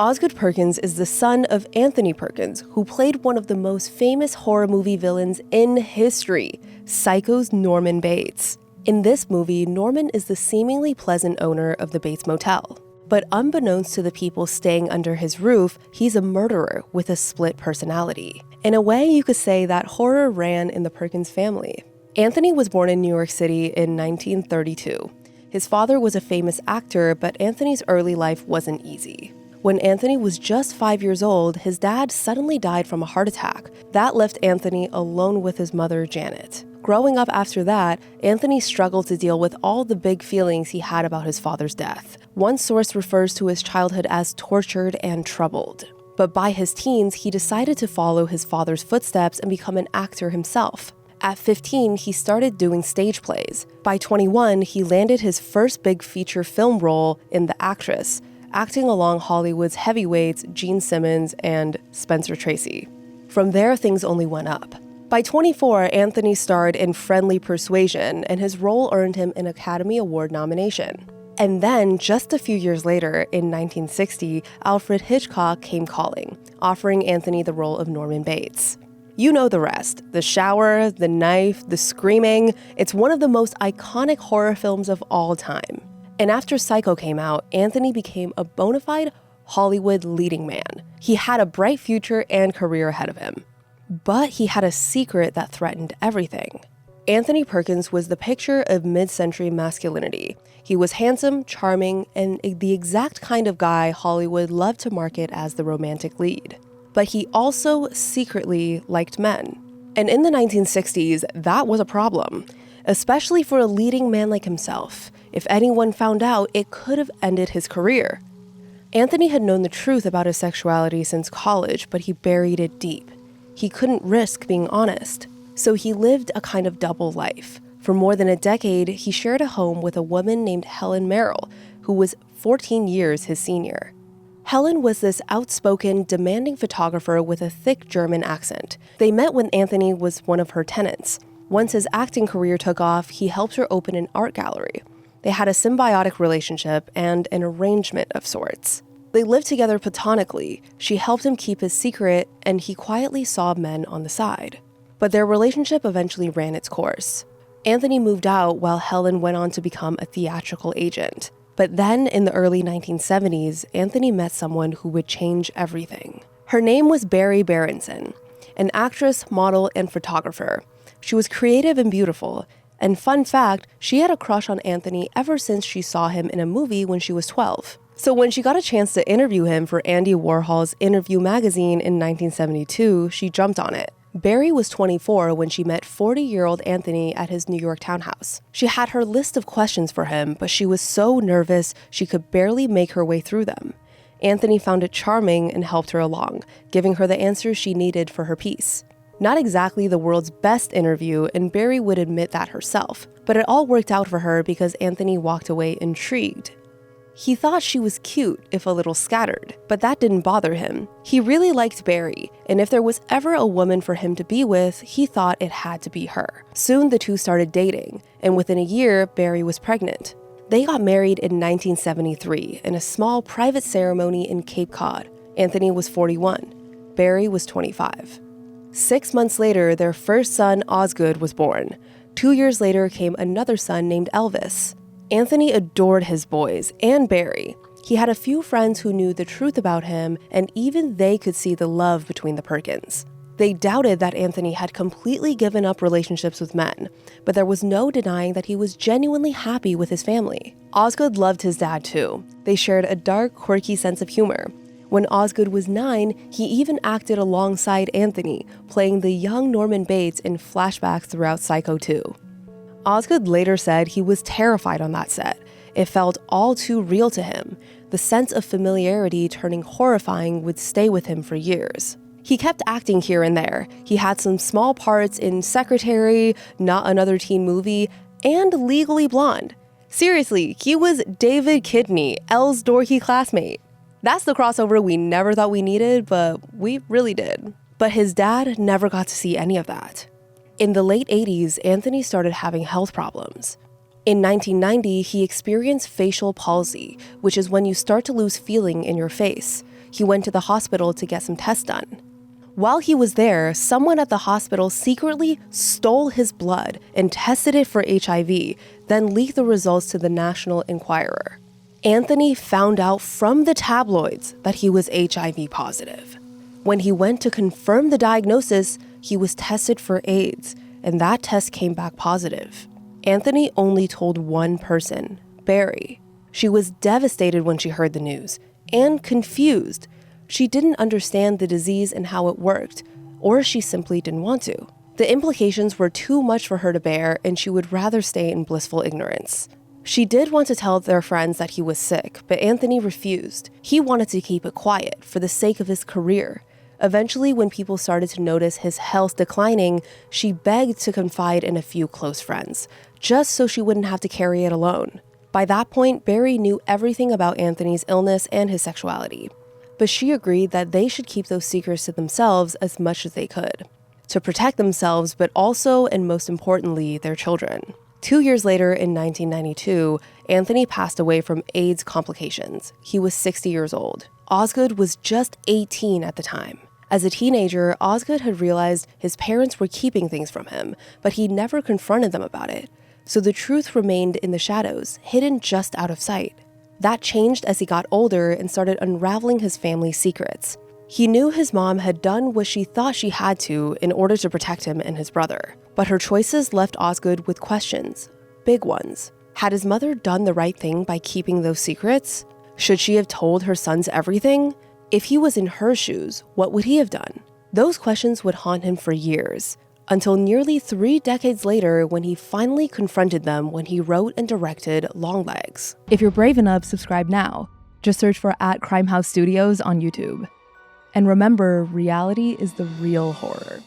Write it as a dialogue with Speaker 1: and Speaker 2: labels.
Speaker 1: Osgood Perkins is the son of Anthony Perkins, who played one of the most famous horror movie villains in history, Psycho's Norman Bates. In this movie, Norman is the seemingly pleasant owner of the Bates Motel. But unbeknownst to the people staying under his roof, he's a murderer with a split personality. In a way, you could say that horror ran in the Perkins family. Anthony was born in New York City in 1932. His father was a famous actor, but Anthony's early life wasn't easy. When Anthony was just 5 years old, his dad suddenly died from a heart attack. That left Anthony alone with his mother, Janet. Growing up after that, Anthony struggled to deal with all the big feelings he had about his father's death. One source refers to his childhood as tortured and troubled. But by his teens, he decided to follow his father's footsteps and become an actor himself. At 15, he started doing stage plays. By 21, he landed his first big feature film role in The Actress, acting along Hollywood's heavyweights Gene Simmons and Spencer Tracy. From there, things only went up. By 24, Anthony starred in Friendly Persuasion, and his role earned him an Academy Award nomination. And then, just a few years later, in 1960, Alfred Hitchcock came calling, offering Anthony the role of Norman Bates. You know the rest. The shower, the knife, the screaming. It's one of the most iconic horror films of all time. And after Psycho came out, Anthony became a bona fide Hollywood leading man. He had a bright future and career ahead of him. But he had a secret that threatened everything. Anthony Perkins was the picture of mid-century masculinity. He was handsome, charming, and the exact kind of guy Hollywood loved to market as the romantic lead. But he also secretly liked men. And in the 1960s, that was a problem, especially for a leading man like himself. If anyone found out, it could have ended his career. Anthony had known the truth about his sexuality since college, but he buried it deep. He couldn't risk being honest, so he lived a kind of double life. For more than a decade, he shared a home with a woman named Helen Merrill, who was 14 years his senior. Helen was this outspoken, demanding photographer with a thick German accent. They met when Anthony was one of her tenants. Once his acting career took off, he helped her open an art gallery. They had a symbiotic relationship and an arrangement of sorts. They lived together platonically. She helped him keep his secret, and he quietly saw men on the side. But their relationship eventually ran its course. Anthony moved out while Helen went on to become a theatrical agent. But then, in the early 1970s, Anthony met someone who would change everything. Her name was Barry Berenson, an actress, model, and photographer. She was creative and beautiful. And fun fact, she had a crush on Anthony ever since she saw him in a movie when she was 12. So when she got a chance to interview him for Andy Warhol's Interview magazine in 1972, she jumped on it. Barry was 24 when she met 40-year-old Anthony at his New York townhouse. She had her list of questions for him, but she was so nervous she could barely make her way through them. Anthony found it charming and helped her along, giving her the answers she needed for her piece. Not exactly the world's best interview, and Barry would admit that herself, but it all worked out for her because Anthony walked away intrigued. He thought she was cute, if a little scattered, but that didn't bother him. He really liked Barry, and if there was ever a woman for him to be with, he thought it had to be her. Soon the two started dating, and within a year, Barry was pregnant. They got married in 1973 in a small private ceremony in Cape Cod. Anthony was 41. Barry was 25. 6 months later, their first son, Osgood, was born. 2 years later came another son named Elvis. Anthony adored his boys and Barry. He had a few friends who knew the truth about him, and even they could see the love between the Perkins. They doubted that Anthony had completely given up relationships with men, but there was no denying that he was genuinely happy with his family. Osgood loved his dad too. They shared a dark, quirky sense of humor. When Osgood was 9, he even acted alongside Anthony, playing the young Norman Bates in flashbacks throughout Psycho 2. Osgood later said he was terrified on that set. It felt all too real to him. The sense of familiarity turning horrifying would stay with him for years. He kept acting here and there. He had some small parts in Secretary, Not Another Teen Movie, and Legally Blonde. Seriously, he was David Kidney, Elle's dorky classmate. That's the crossover we never thought we needed, but we really did. But his dad never got to see any of that. In the late 80s, Anthony started having health problems. In 1990, he experienced facial palsy, which is when you start to lose feeling in your face. he went to the hospital to get some tests done. While he was there, someone at the hospital secretly stole his blood and tested it for HIV, then leaked the results to the National Enquirer. Anthony found out from the tabloids that he was HIV positive. When he went to confirm the diagnosis, he was tested for AIDS, and that test came back positive. Anthony only told one person, Barry. She was devastated when she heard the news, and confused. She didn't understand the disease and how it worked, or she simply didn't want to. The implications were too much for her to bear, and she would rather stay in blissful ignorance. She did want to tell their friends that he was sick, but Anthony refused. He wanted to keep it quiet for the sake of his career. Eventually, when people started to notice his health declining, she begged to confide in a few close friends, just so she wouldn't have to carry it alone. By that point, Barry knew everything about Anthony's illness and his sexuality. But she agreed that they should keep those secrets to themselves as much as they could, to protect themselves, but also, and most importantly, their children. 2 years later, in 1992, Anthony passed away from AIDS complications. He was 60 years old. Osgood was just 18 at the time. As a teenager, Osgood had realized his parents were keeping things from him, but he never confronted them about it. So the truth remained in the shadows, hidden just out of sight. That changed as he got older and started unraveling his family's secrets. He knew his mom had done what she thought she had to in order to protect him and his brother. But her choices left Osgood with questions, big ones. Had his mother done the right thing by keeping those secrets? Should she have told her sons everything? If he was in her shoes, what would he have done? Those questions would haunt him for years, until nearly 3 decades later when he finally confronted them when he wrote and directed Longlegs.
Speaker 2: If you're brave enough, subscribe now. Just search for @CrimeHouse Studios on YouTube. And remember, reality is the real horror.